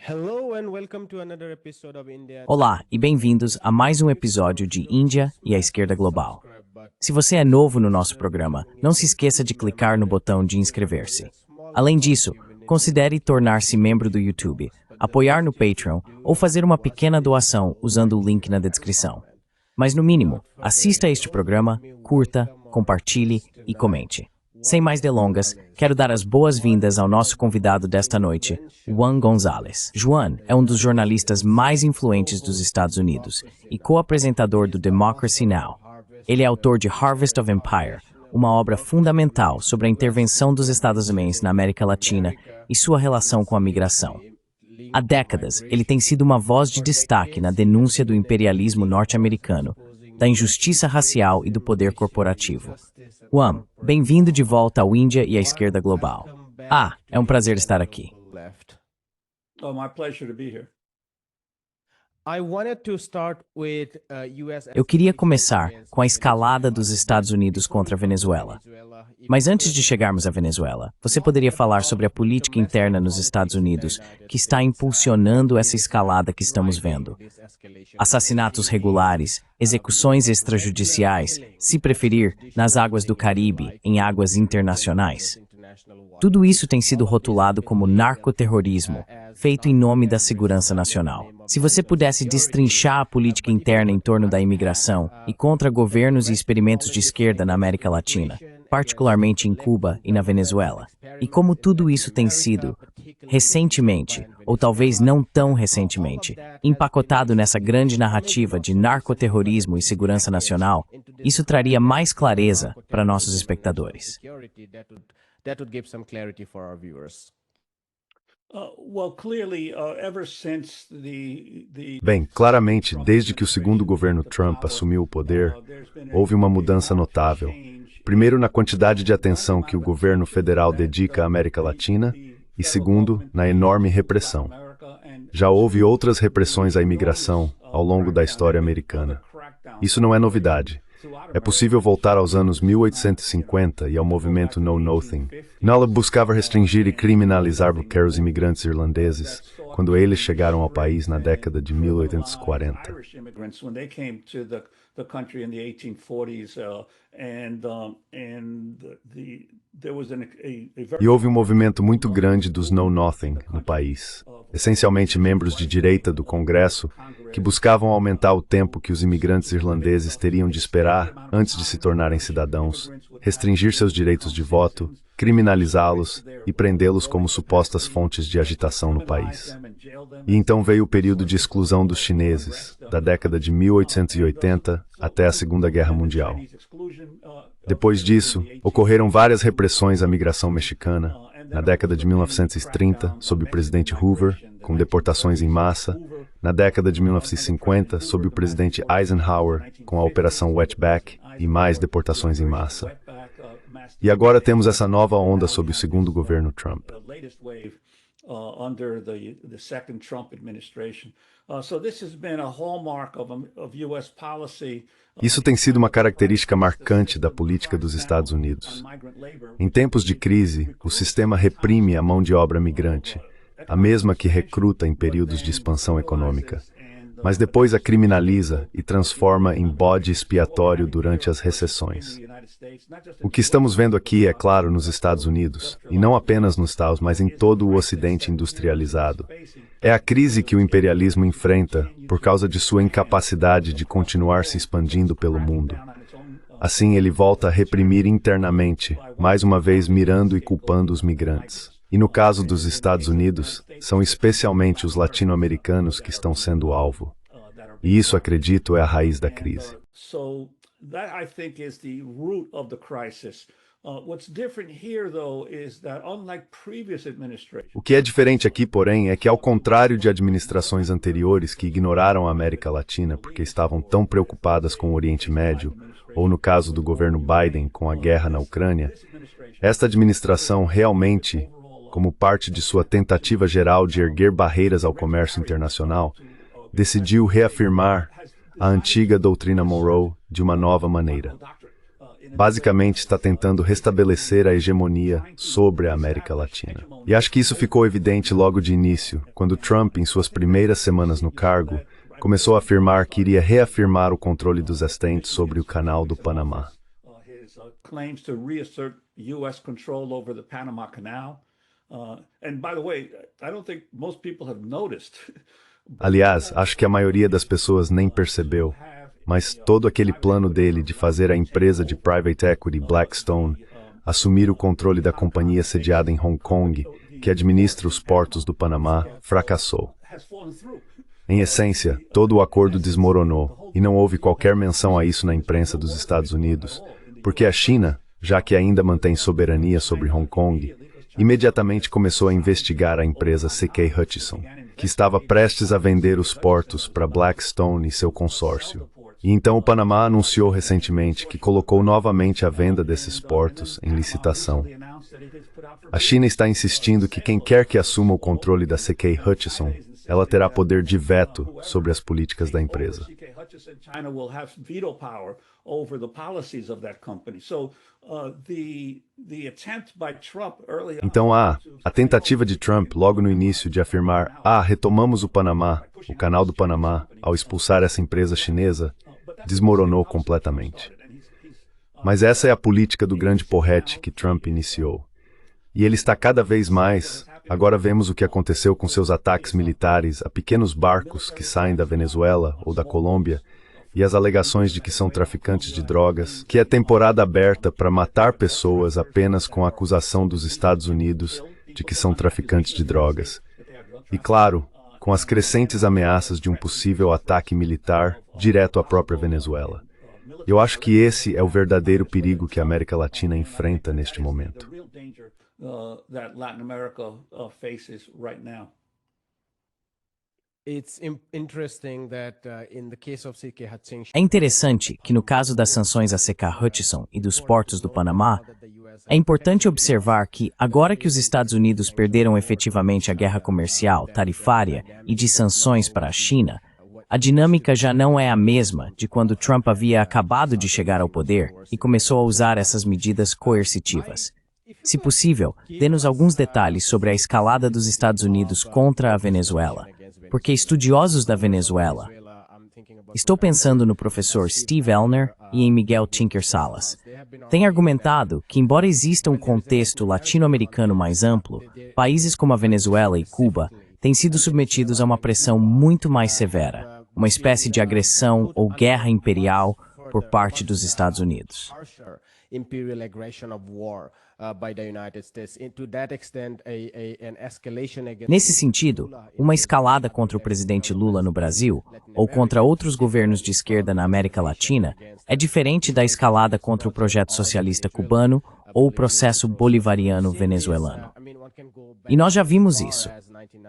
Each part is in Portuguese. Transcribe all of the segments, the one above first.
Hello and welcome to another episode of India. Olá e bem-vindos a mais um episódio de Índia e a Esquerda Global. Se você é novo no nosso programa, não se esqueça de clicar no botão de inscrever-se. Além disso, considere tornar-se membro do YouTube, apoiar no Patreon ou fazer uma pequena doação usando o link na descrição. Mas no mínimo, assista a este programa, curta, compartilhe e comente. Sem mais delongas, quero dar as boas-vindas ao nosso convidado desta noite, Juan Gonzalez. Juan é um dos jornalistas mais influentes dos Estados Unidos e co-apresentador do Democracy Now! Ele é autor de Harvest of Empire, uma obra fundamental sobre a intervenção dos estadunidenses na América Latina e sua relação com a migração. Há décadas, ele tem sido uma voz de destaque na denúncia do imperialismo norte-americano, da injustiça racial e do poder corporativo. Juan, bem-vindo de volta ao Índia e à Esquerda Global. É um prazer estar aqui. Oh, my pleasure to be here. Eu queria começar com a escalada dos Estados Unidos contra a Venezuela. Mas antes de chegarmos à Venezuela, você poderia falar sobre a política interna nos Estados Unidos que está impulsionando essa escalada que estamos vendo? Assassinatos regulares, execuções extrajudiciais, se preferir, nas águas do Caribe, em águas internacionais. Tudo isso tem sido rotulado como narcoterrorismo, feito em nome da segurança nacional. Se você pudesse destrinchar a política interna em torno da imigração e contra governos e experimentos de esquerda na América Latina, particularmente em Cuba e na Venezuela, e como tudo isso tem sido, recentemente, ou talvez não tão recentemente, empacotado nessa grande narrativa de narcoterrorismo e segurança nacional, isso traria mais clareza para nossos espectadores. That would give some clarity for our viewers. Bem, claramente, desde que o segundo governo Trump assumiu o poder, houve uma mudança notável. Primeiro, na quantidade de atenção que o governo federal dedica à América Latina, e segundo, na enorme repressão. Já houve outras repressões à imigração ao longo da história americana. Isso não é novidade. É possível voltar aos anos 1850 e ao movimento Know Nothing. Ela buscava restringir e criminalizar bloqueios imigrantes irlandeses quando eles chegaram ao país na década de 1840. E houve um movimento muito grande dos Know Nothing no país, essencialmente membros de direita do Congresso, que buscavam aumentar o tempo que os imigrantes irlandeses teriam de esperar antes de se tornarem cidadãos, restringir seus direitos de voto, criminalizá-los e prendê-los como supostas fontes de agitação no país. E então veio o período de exclusão dos chineses, da década de 1880 até a Segunda Guerra Mundial. Depois disso, ocorreram várias repressões à migração mexicana, na década de 1930, sob o presidente Hoover, com deportações em massa, na década de 1950, sob o presidente Eisenhower, com a Operação Wetback e mais deportações em massa. E agora temos essa nova onda sob o segundo governo Trump. Isso tem sido uma característica marcante da política dos Estados Unidos. Em tempos de crise, o sistema reprime a mão de obra migrante, a mesma que recruta em períodos de expansão econômica, mas depois a criminaliza e transforma em bode expiatório durante as recessões. O que estamos vendo aqui, é claro, nos Estados Unidos, e não apenas nos Estados, mas em todo o Ocidente industrializado. É a crise que o imperialismo enfrenta por causa de sua incapacidade de continuar se expandindo pelo mundo. Assim, ele volta a reprimir internamente, mais uma vez mirando e culpando os migrantes. E no caso dos Estados Unidos, são especialmente os latino-americanos que estão sendo alvo. E isso, acredito, é a raiz da crise. O que é diferente aqui, porém, é que, ao contrário de administrações anteriores que ignoraram a América Latina porque estavam tão preocupadas com o Oriente Médio, ou no caso do governo Biden com a guerra na Ucrânia, esta administração realmente, como parte de sua tentativa geral de erguer barreiras ao comércio internacional, decidiu reafirmar a antiga doutrina Monroe de uma nova maneira. basicamente está tentando restabelecer a hegemonia sobre a América Latina. E acho que isso ficou evidente logo de início, quando Trump, em suas primeiras semanas no cargo, começou a afirmar que iria reafirmar o controle dos assistentes sobre o Canal do Panamá. Claims to reassert U.S. control over the Panama Canal. And by the way, I don't think most people have noticed. Aliás, acho que a maioria das pessoas nem percebeu, mas todo aquele plano dele de fazer a empresa de private equity Blackstone assumir o controle da companhia sediada em Hong Kong, que administra os portos do Panamá, fracassou. Em essência, todo o acordo desmoronou, e não houve qualquer menção a isso na imprensa dos Estados Unidos, porque a China, já que ainda mantém soberania sobre Hong Kong, imediatamente começou a investigar a empresa CK Hutchison, que estava prestes a vender os portos para Blackstone e seu consórcio. E então o Panamá anunciou recentemente que colocou novamente a venda desses portos em licitação. A China está insistindo que quem quer que assuma o controle da CK Hutchison, ela terá poder de veto sobre as políticas da empresa. Então a tentativa de Trump logo no início de afirmar retomamos o Panamá, o Canal do Panamá, ao expulsar essa empresa chinesa, desmoronou completamente. Mas essa é a política do grande porrete que Trump iniciou. E ele está cada vez mais... Agora vemos o que aconteceu com seus ataques militares a pequenos barcos que saem da Venezuela ou da Colômbia e as alegações de que são traficantes de drogas, que é temporada aberta para matar pessoas apenas com a acusação dos Estados Unidos de que são traficantes de drogas. E claro, com as crescentes ameaças de um possível ataque militar direto à própria Venezuela. Eu acho que esse é o verdadeiro perigo que a América Latina enfrenta neste momento. That Latin America faces right now. É interessante que no caso das sanções à CK Hutchison e dos portos do Panamá, é importante observar que, agora que os Estados Unidos perderam efetivamente a guerra comercial, tarifária e de sanções para a China, a dinâmica já não é a mesma de quando Trump havia acabado de chegar ao poder e começou a usar essas medidas coercitivas. Se possível, dê-nos alguns detalhes sobre a escalada dos Estados Unidos contra a Venezuela, porque estudiosos da Venezuela, estou pensando no professor Steve Elner e em Miguel Tinker Salas, têm argumentado que, embora exista um contexto latino-americano mais amplo, países como a Venezuela e Cuba têm sido submetidos a uma pressão muito mais severa, uma espécie de agressão ou guerra imperial por parte dos Estados Unidos. Nesse sentido, uma escalada contra o presidente Lula no Brasil, ou contra outros governos de esquerda na América Latina, é diferente da escalada contra o projeto socialista cubano ou o processo bolivariano venezuelano. E nós já vimos isso.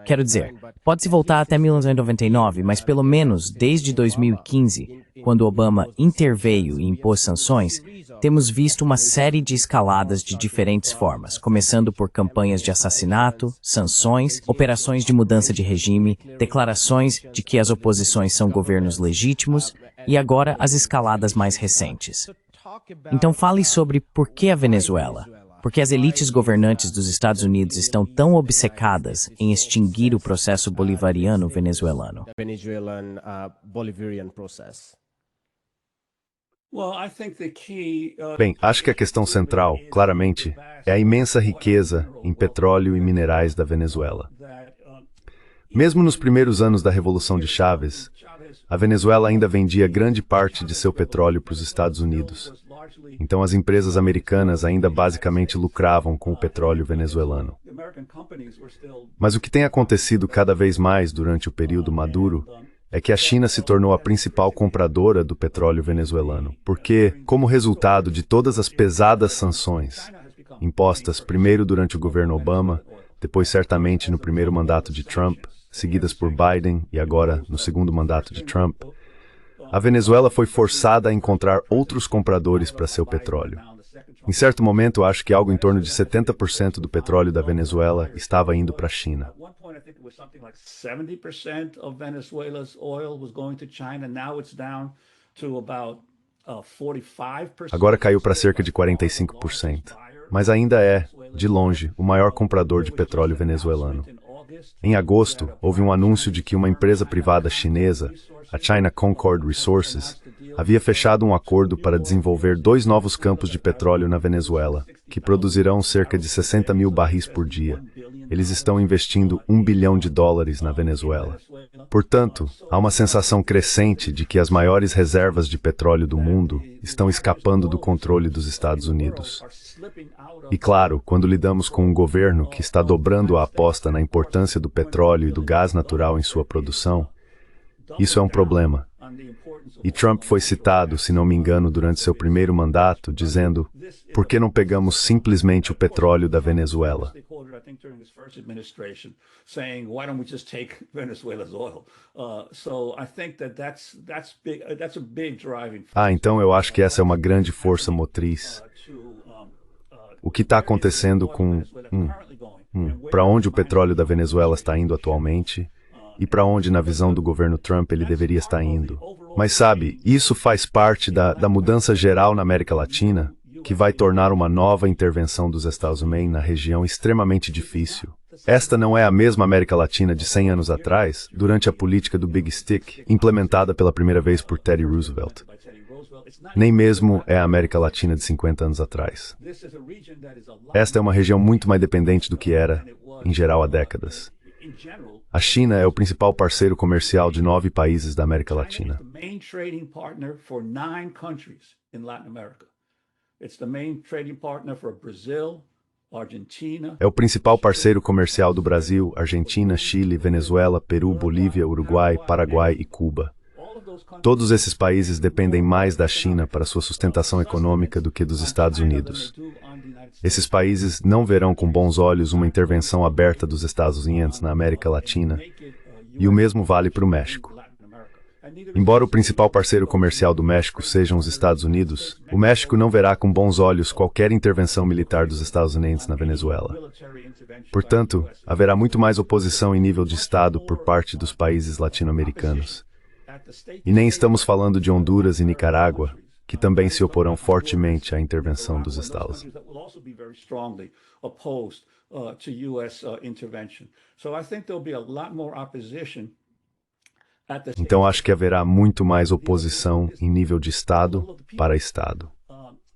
Quero dizer, pode-se voltar até 1999, mas pelo menos desde 2015, quando Obama interveio e impôs sanções, temos visto uma série de escaladas de diferentes formas, começando por campanhas de assassinato, sanções, operações de mudança de regime, declarações de que as oposições são governos legítimos e agora as escaladas mais recentes. Então fale sobre por que a Venezuela. Porque as elites governantes dos Estados Unidos estão tão obcecadas em extinguir o processo bolivariano venezuelano. Bem, acho que a questão central, claramente, é a imensa riqueza em petróleo e minerais da Venezuela. Mesmo nos primeiros anos da Revolução de Chávez, a Venezuela ainda vendia grande parte de seu petróleo para os Estados Unidos. Então as empresas americanas ainda basicamente lucravam com o petróleo venezuelano. Mas o que tem acontecido cada vez mais durante o período Maduro é que a China se tornou a principal compradora do petróleo venezuelano, porque, como resultado de todas as pesadas sanções impostas primeiro durante o governo Obama, depois certamente no primeiro mandato de Trump, seguidas por Biden e agora no segundo mandato de Trump, a Venezuela foi forçada a encontrar outros compradores para seu petróleo. Em certo momento, acho que algo em torno de 70% do petróleo da Venezuela estava indo para a China. Agora caiu para cerca de 45%, mas ainda é, de longe, o maior comprador de petróleo venezuelano. Em agosto, houve um anúncio de que uma empresa privada chinesa, a China Concord Resources, havia fechado um acordo para desenvolver 2 novos campos de petróleo na Venezuela, que produzirão cerca de 60 mil barris por dia. Eles estão investindo $1 bilhão na Venezuela. Portanto, há uma sensação crescente de que as maiores reservas de petróleo do mundo estão escapando do controle dos Estados Unidos. E claro, quando lidamos com um governo que está dobrando a aposta na importância do petróleo e do gás natural em sua produção, isso é um problema. E Trump foi citado, se não me engano, durante seu primeiro mandato, dizendo: por que não pegamos simplesmente o petróleo da Venezuela? Então eu acho que essa é uma grande força motriz. O que está acontecendo com para onde o petróleo da Venezuela está indo atualmente e para onde, na visão do governo Trump, ele deveria estar indo. Mas sabe, isso faz parte da mudança geral na América Latina, que vai tornar uma nova intervenção dos Estados Unidos na região extremamente difícil. Esta não é a mesma América Latina de 100 anos atrás, durante a política do Big Stick, implementada pela primeira vez por Teddy Roosevelt. Nem mesmo é a América Latina de 50 anos atrás. Esta é uma região muito mais dependente do que era, em geral, há décadas. A China é o principal parceiro comercial de 9 países da América Latina. É o principal parceiro comercial do Brasil, Argentina, Chile, Venezuela, Peru, Bolívia, Uruguai, Paraguai e Cuba. Todos esses países dependem mais da China para sua sustentação econômica do que dos Estados Unidos. Esses países não verão com bons olhos uma intervenção aberta dos Estados Unidos na América Latina, e o mesmo vale para o México. Embora o principal parceiro comercial do México sejam os Estados Unidos, o México não verá com bons olhos qualquer intervenção militar dos Estados Unidos na Venezuela. Portanto, haverá muito mais oposição em nível de Estado por parte dos países latino-americanos. E nem estamos falando de Honduras e Nicarágua, que também se oporão fortemente à intervenção dos Estados. Então acho que haverá muito mais oposição em nível de Estado para Estado.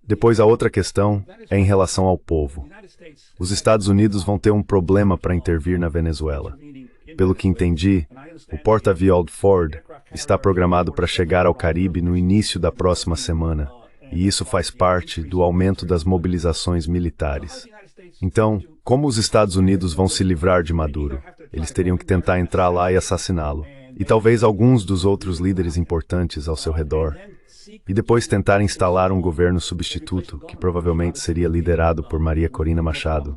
Depois a outra questão é em relação ao povo. Os Estados Unidos vão ter um problema para intervir na Venezuela. Pelo que entendi, o porta-aviões Ford está programado para chegar ao Caribe no início da próxima semana, e isso faz parte do aumento das mobilizações militares. Então, como os Estados Unidos vão se livrar de Maduro? Eles teriam que tentar entrar lá e assassiná-lo, e talvez alguns dos outros líderes importantes ao seu redor, e depois tentar instalar um governo substituto, que provavelmente seria liderado por Maria Corina Machado.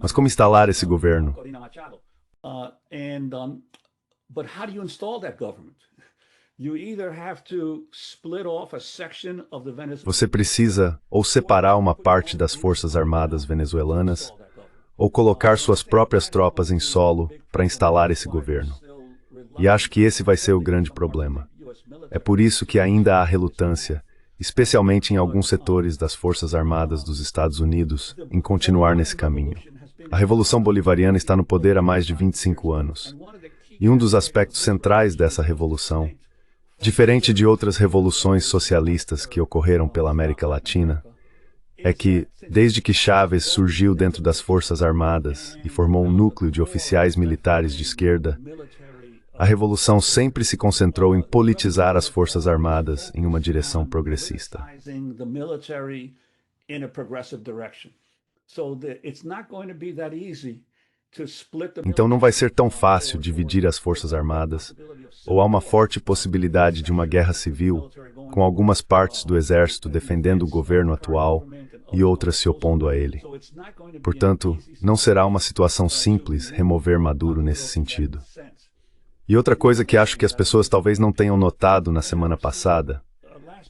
Mas como instalar esse governo? But how do you install that government? You either have to split off a section of the Venezuelan. Você precisa ou separar uma parte das forças armadas venezuelanas ou colocar suas próprias tropas em solo para instalar esse governo. E acho que esse vai ser o grande problema. É por isso que ainda há relutância, especialmente em alguns setores das Forças Armadas dos Estados Unidos, em continuar nesse caminho. A Revolução Bolivariana está no poder há mais de 25 anos. E um dos aspectos centrais dessa revolução, diferente de outras revoluções socialistas que ocorreram pela América Latina, é que, desde que Chávez surgiu dentro das Forças Armadas e formou um núcleo de oficiais militares de esquerda, a revolução sempre se concentrou em politizar as Forças Armadas em uma direção progressista. Então não vai ser tão fácil dividir as Forças Armadas, ou há uma forte possibilidade de uma guerra civil, com algumas partes do exército defendendo o governo atual e outras se opondo a ele. Portanto, não será uma situação simples remover Maduro nesse sentido. E outra coisa que acho que as pessoas talvez não tenham notado na semana passada,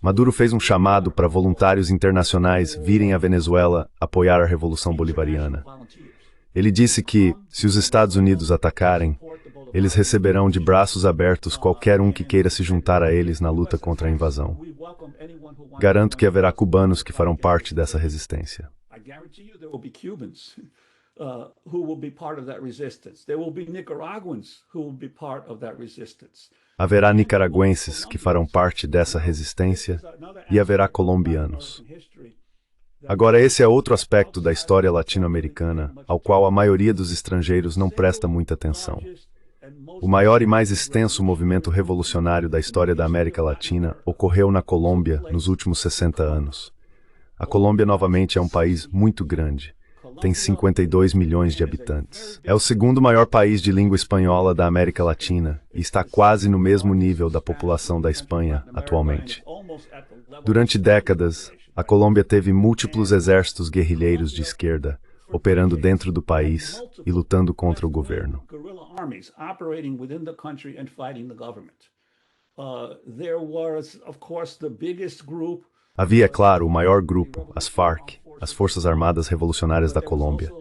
Maduro fez um chamado para voluntários internacionais virem à Venezuela apoiar a Revolução Bolivariana. Ele disse que, se os Estados Unidos atacarem, Eles receberão de braços abertos qualquer um que queira se juntar a eles na luta contra a invasão. Garanto que haverá cubanos que farão parte dessa resistência. Who will be part of that resistance. There will be Nicaraguans who will be part of that resistance. Haverá nicaragüenses que farão parte dessa resistência e haverá colombianos. Agora, esse é outro aspecto da história latino-americana ao qual a maioria dos estrangeiros não presta muita atenção. O maior e mais extenso movimento revolucionário da história da América Latina ocorreu na Colômbia nos últimos 60 anos. A Colômbia, novamente, é um país muito grande. Tem 52 milhões de habitantes. É o segundo maior país de língua espanhola da América Latina e está quase no mesmo nível da população da Espanha atualmente. Durante décadas, a Colômbia teve múltiplos exércitos guerrilheiros de esquerda operando dentro do país e lutando contra o governo. Havia, é claro, o maior grupo, as FARC, as Forças Armadas Revolucionárias da Colômbia.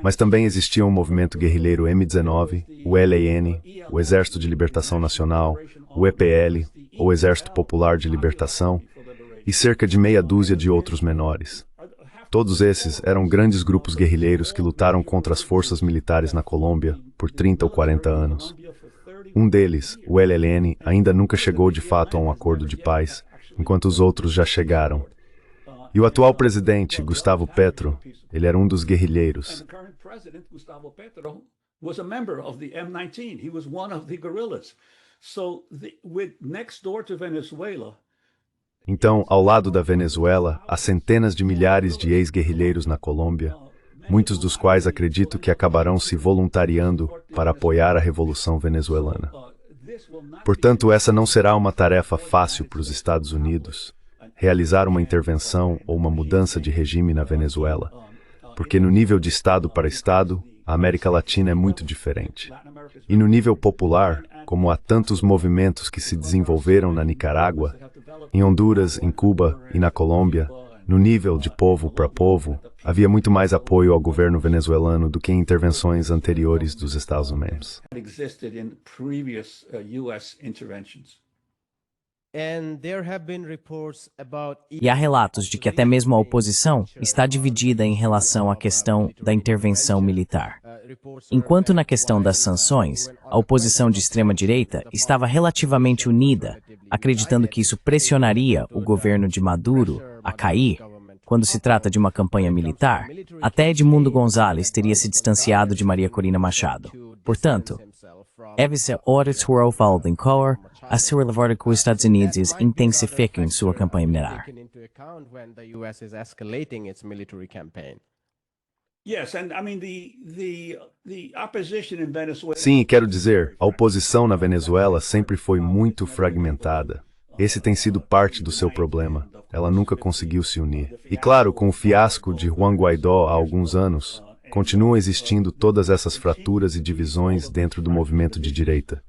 Mas também existia um movimento guerrilheiro M-19, o ELN, o Exército de Libertação Nacional, o EPL, ou Exército Popular de Libertação, e cerca de meia dúzia de outros menores. Todos esses eram grandes grupos guerrilheiros que lutaram contra as forças militares na Colômbia por 30 ou 40 anos. Um deles, o ELN, ainda nunca chegou de fato a um acordo de paz, enquanto os outros já chegaram. E o atual presidente, Gustavo Petro, ele era um dos guerrilheiros. Então, ao lado da Venezuela, há centenas de milhares de ex-guerrilheiros na Colômbia, muitos dos quais acredito que acabarão se voluntariando para apoiar a Revolução Venezuelana. Portanto, essa não será uma tarefa fácil para os Estados Unidos, realizar uma intervenção ou uma mudança de regime na Venezuela, porque no nível de Estado para Estado, a América Latina é muito diferente. E no nível popular, como há tantos movimentos que se desenvolveram na Nicarágua, em Honduras, em Cuba e na Colômbia, no nível de povo para povo, havia muito mais apoio ao governo venezuelano do que em intervenções anteriores dos Estados Unidos. E há relatos de que até mesmo a oposição está dividida em relação à questão da intervenção militar. Enquanto na questão das sanções, a oposição de extrema-direita estava relativamente unida, acreditando que isso pressionaria o governo de Maduro a cair. Quando se trata de uma campanha militar, até Edmundo González teria se distanciado de Maria Corina Machado. Portanto, essa hora falta em cor a se relevar que os Estados Unidos intensifiquem sua campanha militar. Sim, e quero dizer, a oposição na Venezuela sempre foi muito fragmentada. Esse tem sido parte do seu problema. Ela nunca conseguiu se unir. E claro, com o fiasco de Juan Guaidó há alguns anos, continuam existindo todas essas fraturas e divisões dentro do movimento de direita.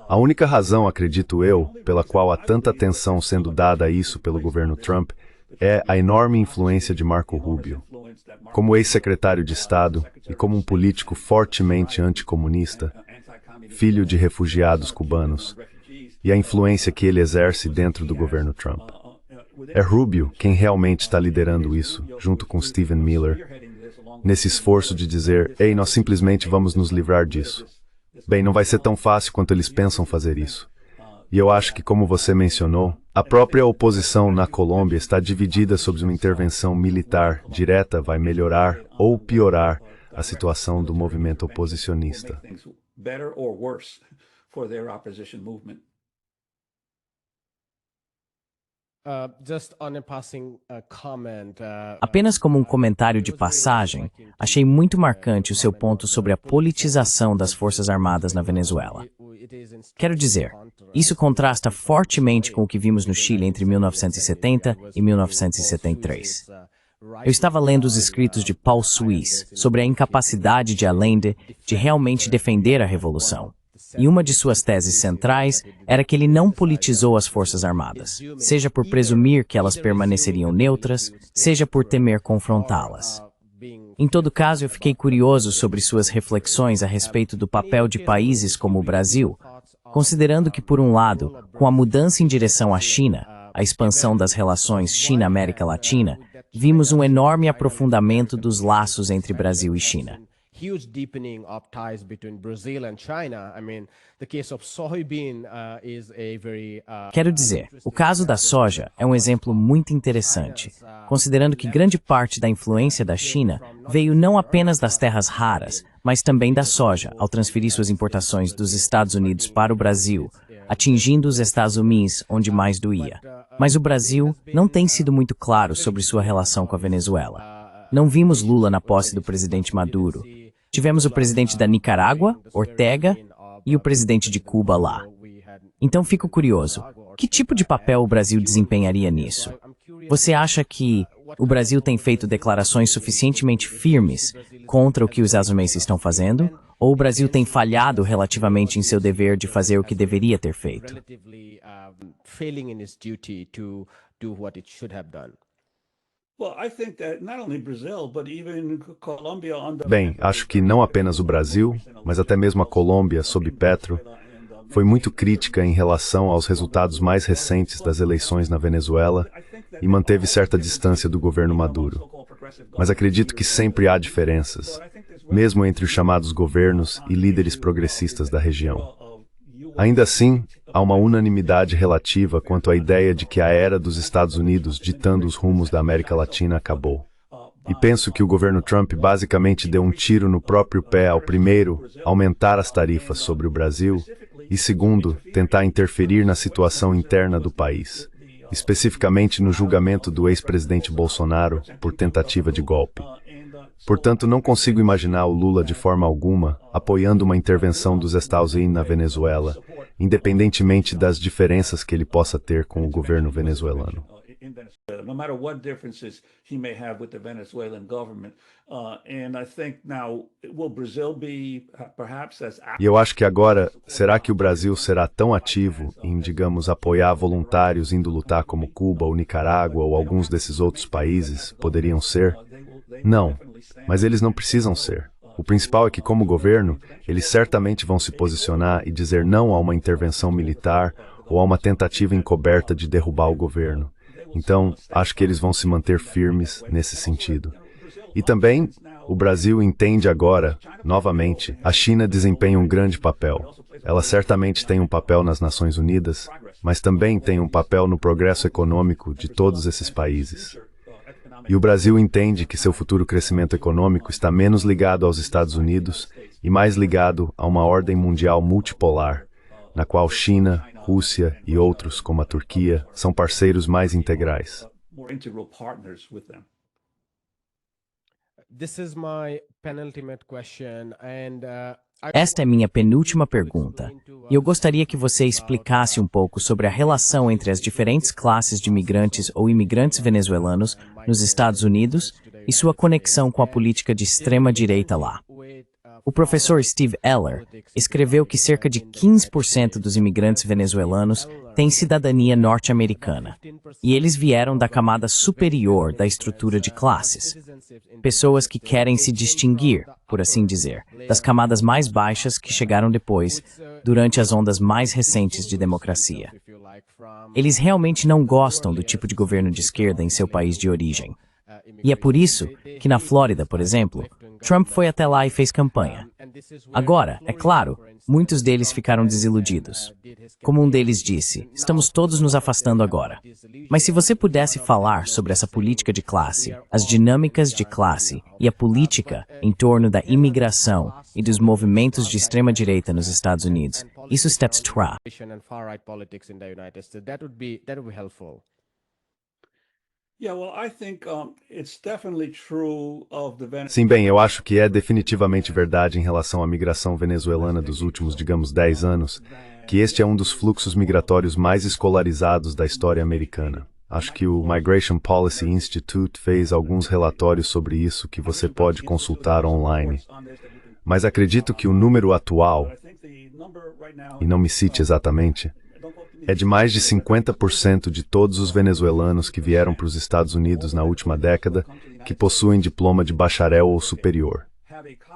A única razão, acredito eu, pela qual há tanta atenção sendo dada a isso pelo governo Trump é a enorme influência de Marco Rubio. Como ex-secretário de Estado e como um político fortemente anticomunista, filho de refugiados cubanos, e a influência que ele exerce dentro do governo Trump. É Rubio quem realmente está liderando isso, junto com Stephen Miller, nesse esforço de dizer, ei, nós simplesmente vamos nos livrar disso. Bem, não vai ser tão fácil quanto eles pensam fazer isso. E eu acho que, como você mencionou, a própria oposição na Colômbia está dividida sobre uma intervenção militar direta vai melhorar ou piorar a situação do movimento oposicionista. Apenas como um comentário de passagem, achei muito marcante o seu ponto sobre a politização das Forças Armadas na Venezuela. Quero dizer, isso contrasta fortemente com o que vimos no Chile entre 1970 e 1973. Eu estava lendo os escritos de Paul Suisse sobre a incapacidade de Allende de realmente defender a revolução. E uma de suas teses centrais era que ele não politizou as Forças Armadas, seja por presumir que elas permaneceriam neutras, seja por temer confrontá-las. Em todo caso, eu fiquei curioso sobre suas reflexões a respeito do papel de países como o Brasil, considerando que, por um lado, com a mudança em direção à China, a expansão das relações China-América Latina, vimos um enorme aprofundamento dos laços entre Brasil e China. Huge deepening of ties between Brazil and China. I mean, the case of soybean is a very Quero dizer, o caso da soja é um exemplo muito interessante, considerando que grande parte da influência da China veio não apenas das terras raras, mas também da soja, ao transferir suas importações dos Estados Unidos para o Brasil, atingindo os Estados Unidos onde mais doía. Mas o Brasil não tem sido muito claro sobre sua relação com a Venezuela. Não vimos Lula na posse do presidente Maduro. Tivemos o presidente da Nicarágua, Ortega, e o presidente de Cuba lá. Então fico curioso, que tipo de papel o Brasil desempenharia nisso? Você acha que o Brasil tem feito declarações suficientemente firmes contra o que os estadounidenses estão fazendo? Ou o Brasil tem falhado relativamente em seu dever de fazer o que deveria ter feito? failing in its duty to do what it should have done? Bem, acho que não apenas o Brasil, mas até mesmo a Colômbia, sob Petro, foi muito crítica em relação aos resultados mais recentes das eleições na Venezuela e manteve certa distância do governo Maduro. Mas acredito que sempre há diferenças, mesmo entre os chamados governos e líderes progressistas da região. Ainda assim, há uma unanimidade relativa quanto à ideia de que a era dos Estados Unidos ditando os rumos da América Latina acabou. E penso que o governo Trump basicamente deu um tiro no próprio pé ao primeiro, aumentar as tarifas sobre o Brasil, e segundo, tentar interferir na situação interna do país, especificamente no julgamento do ex-presidente Bolsonaro por tentativa de golpe. Portanto, não consigo imaginar o Lula de forma alguma apoiando uma intervenção dos Estados Unidos na Venezuela, independentemente das diferenças que ele possa ter com o governo venezuelano. No matter what differences he may have with the Venezuelan government, and I think now will Brazil be perhaps as E eu acho que agora, será que o Brasil será tão ativo em, digamos, apoiar voluntários indo lutar como Cuba ou Nicarágua ou alguns desses outros países poderiam ser? Não, mas eles não precisam ser. O principal é que, como governo, eles certamente vão se posicionar e dizer não a uma intervenção militar ou a uma tentativa encoberta de derrubar o governo. Então, acho que eles vão se manter firmes nesse sentido. E também, o Brasil entende agora, novamente, a China desempenha um grande papel. Ela certamente tem um papel nas Nações Unidas, mas também tem um papel no progresso econômico de todos esses países. E o Brasil entende que seu futuro crescimento econômico está menos ligado aos Estados Unidos e mais ligado a uma ordem mundial multipolar, na qual China, Rússia e outros, como a Turquia, são parceiros mais integrais. This is my penultimate question, and Esta é minha penúltima pergunta, e eu gostaria que você explicasse um pouco sobre a relação entre as diferentes classes de imigrantes ou imigrantes venezuelanos nos Estados Unidos e sua conexão com a política de extrema-direita lá. O professor Steve Eller escreveu que cerca de 15% dos imigrantes venezuelanos têm cidadania norte-americana, e eles vieram da camada superior da estrutura de classes. Pessoas que querem se distinguir, por assim dizer, das camadas mais baixas que chegaram depois, durante as ondas mais recentes de democracia. Eles realmente não gostam do tipo de governo de esquerda em seu país de origem. E é por isso que na Flórida, por exemplo, Trump foi até lá e fez campanha. Agora, é claro, muitos deles ficaram desiludidos. Como um deles disse, estamos todos nos afastando agora. Mas se você pudesse falar sobre essa política de classe, as dinâmicas de classe e a política em torno da imigração e dos movimentos de extrema-direita nos Estados Unidos, isso está tra. and far-right politics in the United States, that would be helpful. Sim, bem, eu acho que é definitivamente verdade em relação à migração venezuelana dos últimos, digamos, 10 anos, que este é um dos fluxos migratórios mais escolarizados da história americana. Acho que o Migration Policy Institute fez alguns relatórios sobre isso que você pode consultar online. Mas acredito que o número atual, e não me cite exatamente, é de mais de 50% de todos os venezuelanos que vieram para os Estados Unidos na última década que possuem diploma de bacharel ou superior.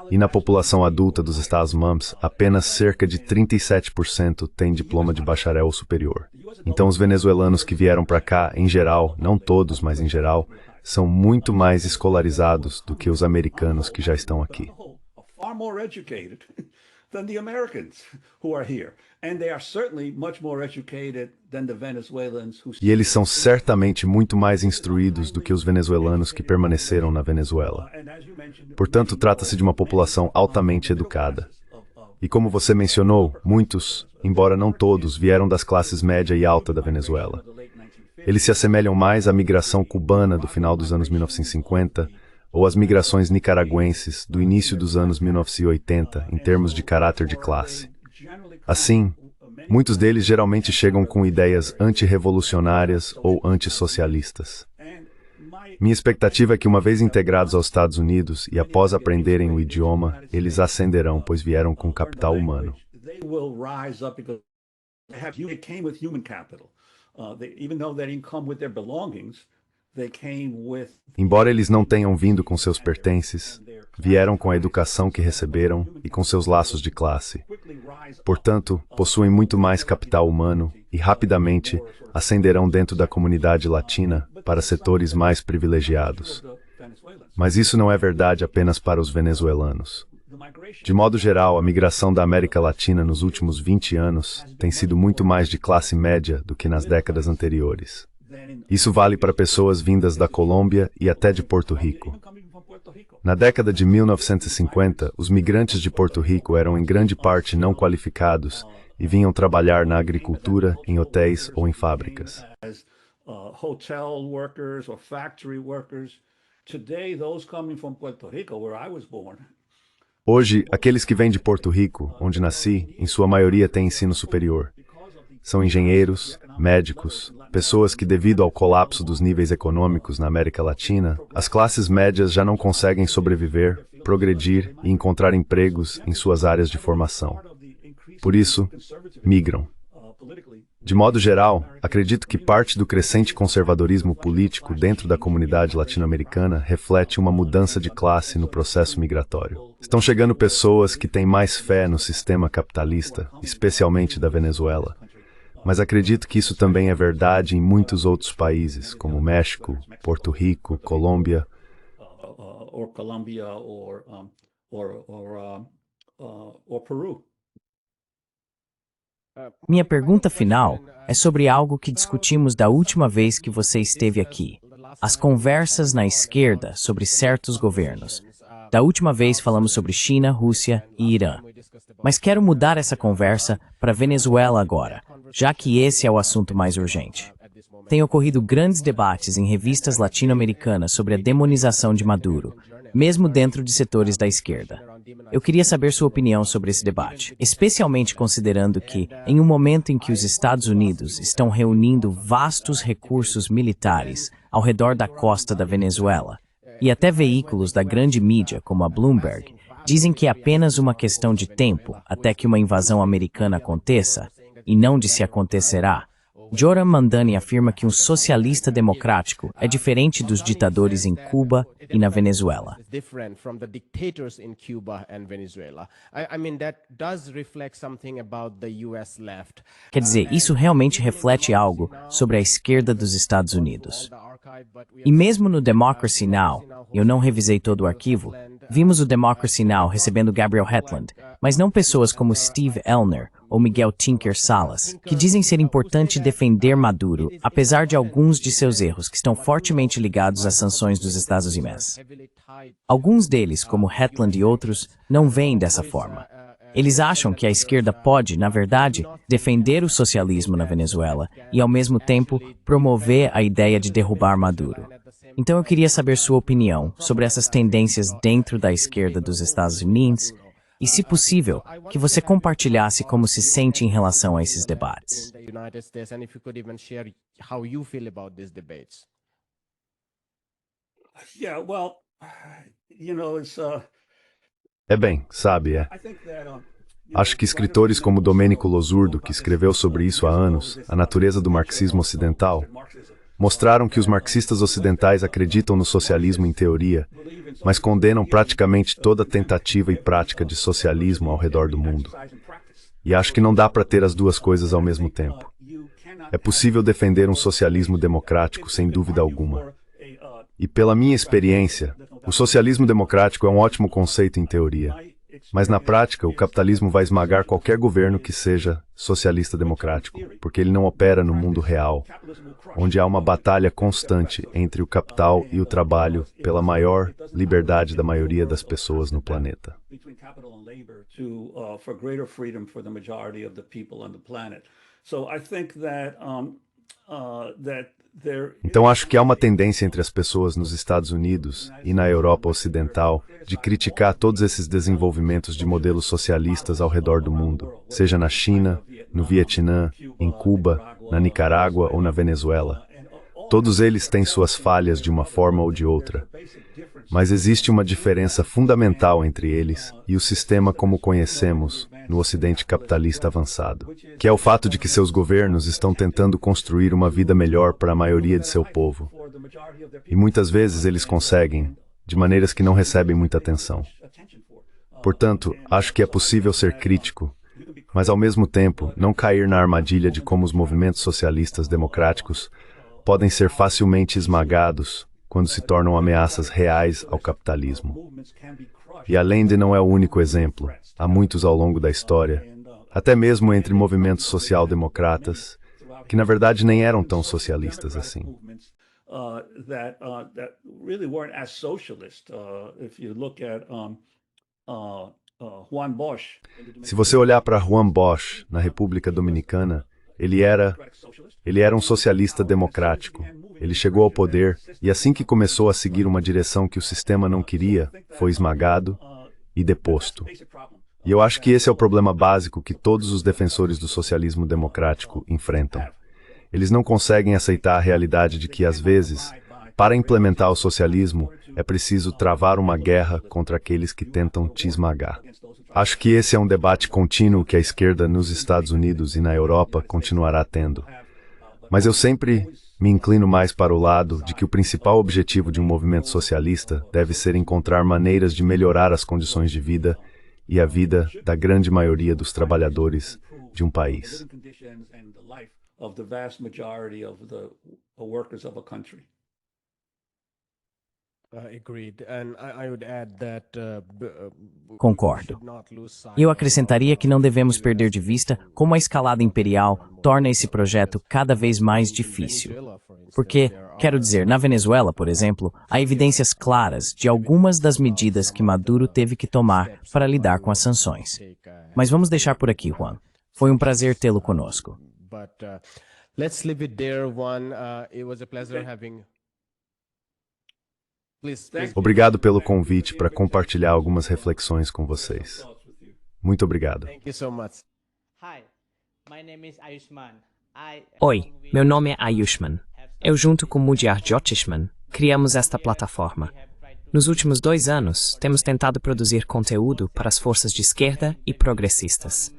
E na população adulta dos Estados Membros, apenas cerca de 37% tem diploma de bacharel ou superior. Então, os venezuelanos que vieram para cá, em geral, não todos, mas em geral, são muito mais escolarizados do que os americanos que já estão aqui. Far more educated than the Americans who are here. And they are certainly much more educated than the Venezuelans who... E eles são certamente muito mais instruídos do que os venezuelanos que permaneceram na Venezuela. Portanto, trata-se de uma população altamente educada. E como você mencionou, muitos, embora não todos, vieram das classes média e alta da Venezuela. Eles se assemelham mais à migração cubana do final dos anos 1950 ou às migrações nicaragüenses do início dos anos 1980 em termos de caráter de classe. Assim, muitos deles geralmente chegam com ideias antirrevolucionárias ou antissocialistas. Minha expectativa é que, uma vez integrados aos Estados Unidos e após aprenderem o idioma, eles ascenderão, pois vieram com capital humano. Embora eles não tenham vindo com seus pertences, vieram com a educação que receberam e com seus laços de classe. Portanto, possuem muito mais capital humano e rapidamente ascenderão dentro da comunidade latina para setores mais privilegiados. Mas isso não é verdade apenas para os venezuelanos. De modo geral, a migração da América Latina nos últimos 20 anos tem sido muito mais de classe média do que nas décadas anteriores. Isso vale para pessoas vindas da Colômbia e até de Porto Rico. Na década de 1950, os migrantes de Porto Rico eram em grande parte não qualificados e vinham trabalhar na agricultura, em hotéis ou em fábricas. Hotel workers or factory workers. Today, those coming from Puerto Rico, where I was born. Hoje, aqueles que vêm de Porto Rico, onde nasci, em sua maioria têm ensino superior. São engenheiros, médicos, pessoas que, devido ao colapso dos níveis econômicos na América Latina, as classes médias já não conseguem sobreviver, progredir e encontrar empregos em suas áreas de formação. Por isso, migram. De modo geral, acredito que parte do crescente conservadorismo político dentro da comunidade latino-americana reflete uma mudança de classe no processo migratório. Estão chegando pessoas que têm mais fé no sistema capitalista, especialmente da Venezuela. Mas acredito que isso também é verdade em muitos outros países, como México, Porto Rico, Colômbia. Peru. Minha pergunta final é sobre algo que discutimos da última vez que você esteve aqui. As conversas na esquerda sobre certos governos. Da última vez falamos sobre China, Rússia e Irã. Mas quero mudar essa conversa para Venezuela agora, já que esse é o assunto mais urgente. Tem ocorrido grandes debates em revistas latino-americanas sobre a demonização de Maduro, mesmo dentro de setores da esquerda. Eu queria saber sua opinião sobre esse debate, especialmente considerando que, em um momento em que os Estados Unidos estão reunindo vastos recursos militares ao redor da costa da Venezuela, e até veículos da grande mídia, como a Bloomberg, dizem que é apenas uma questão de tempo até que uma invasão americana aconteça, e não de se acontecerá. Joram Mandani afirma que um socialista democrático é diferente dos ditadores em Cuba e na Venezuela. Quer dizer, isso realmente reflete algo sobre a esquerda dos Estados Unidos. E mesmo no Democracy Now!, eu não revisei todo o arquivo, vimos o Democracy Now! Recebendo Gabriel Hetland, mas não pessoas como Steve Elner ou Miguel Tinker Salas, que dizem ser importante defender Maduro, apesar de alguns de seus erros que estão fortemente ligados às sanções dos Estados Unidos. Alguns deles, como Hetland e outros, não veem dessa forma. Eles acham que a esquerda pode, na verdade, defender o socialismo na Venezuela e, ao mesmo tempo, promover a ideia de derrubar Maduro. Então eu queria saber sua opinião sobre essas tendências dentro da esquerda dos Estados Unidos e, se possível, que você compartilhasse como se sente em relação a esses debates. Yeah, well, you know, it's É bem, sabe, I think that Acho que escritores como Domênico Losurdo, que escreveu sobre isso há anos, A Natureza do Marxismo Ocidental, mostraram que os marxistas ocidentais acreditam no socialismo em teoria, mas condenam praticamente toda tentativa e prática de socialismo ao redor do mundo. E acho que não dá para ter as duas coisas ao mesmo tempo. É possível defender um socialismo democrático, sem dúvida alguma. E pela minha experiência, o socialismo democrático é um ótimo conceito em teoria. Mas na prática, o capitalismo vai esmagar qualquer governo que seja socialista democrático, porque ele não opera no mundo real, onde há uma batalha constante entre o capital e o trabalho pela maior liberdade da maioria das pessoas no planeta. Então acho que há uma tendência entre as pessoas nos Estados Unidos e na Europa Ocidental de criticar todos esses desenvolvimentos de modelos socialistas ao redor do mundo, seja na China, no Vietnã, em Cuba, na Nicarágua ou na Venezuela. Todos eles têm suas falhas de uma forma ou de outra, mas existe uma diferença fundamental entre eles e o sistema como conhecemos no Ocidente capitalista avançado, que é o fato de que seus governos estão tentando construir uma vida melhor para a maioria de seu povo. E muitas vezes eles conseguem, de maneiras que não recebem muita atenção. Portanto, acho que é possível ser crítico, mas ao mesmo tempo não cair na armadilha de como os movimentos socialistas democráticos podem ser facilmente esmagados quando se tornam ameaças reais ao capitalismo. E a Allende não é o único exemplo. Há muitos ao longo da história, até mesmo entre movimentos social-democratas, que na verdade nem eram tão socialistas assim. Se você olhar para Juan Bosch, na República Dominicana, ele era um socialista democrático. Ele chegou ao poder e assim que começou a seguir uma direção que o sistema não queria, foi esmagado e deposto. E eu acho que esse é o problema básico que todos os defensores do socialismo democrático enfrentam. Eles não conseguem aceitar a realidade de que, às vezes, para implementar o socialismo, é preciso travar uma guerra contra aqueles que tentam te esmagar. Acho que esse é um debate contínuo que a esquerda nos Estados Unidos e na Europa continuará tendo. Mas eu sempre me inclino mais para o lado de que o principal objetivo de um movimento socialista deve ser encontrar maneiras de melhorar as condições de vida e a vida da grande maioria dos trabalhadores de um país. Concordo. Eu acrescentaria que não devemos perder de vista como a escalada imperial torna esse projeto cada vez mais difícil. Porque, quero dizer, na Venezuela, por exemplo, há evidências claras de algumas das medidas que Maduro teve que tomar para lidar com as sanções. Mas vamos deixar por aqui, Juan. Foi um prazer tê-lo conosco. Obrigado pelo convite para compartilhar algumas reflexões com vocês. Muito obrigado. Oi, meu nome é Ayushman. Eu, junto com Mudyar Jyothishman, criamos esta plataforma. Nos últimos 2 anos, temos tentado produzir conteúdo para as forças de esquerda e progressistas.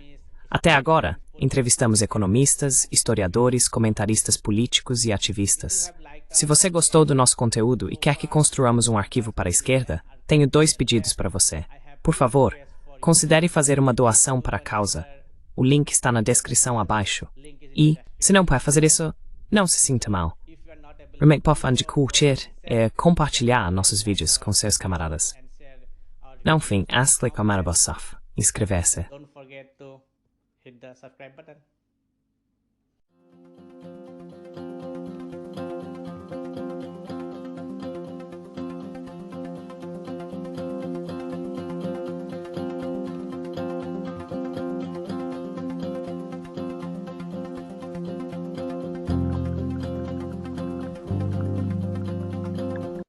Até agora, entrevistamos economistas, historiadores, comentaristas políticos e ativistas. Se você gostou do nosso conteúdo e quer que construamos um arquivo para a esquerda, tenho 2 pedidos para você. Por favor, considere fazer uma doação para a causa. O link está na descrição abaixo. E, se não puder fazer isso, não se sinta mal. O que pode curtir é compartilhar nossos vídeos com seus camaradas. Não, enfim, haz clique com a Inscrever-se. Don't forget to hit the subscribe button.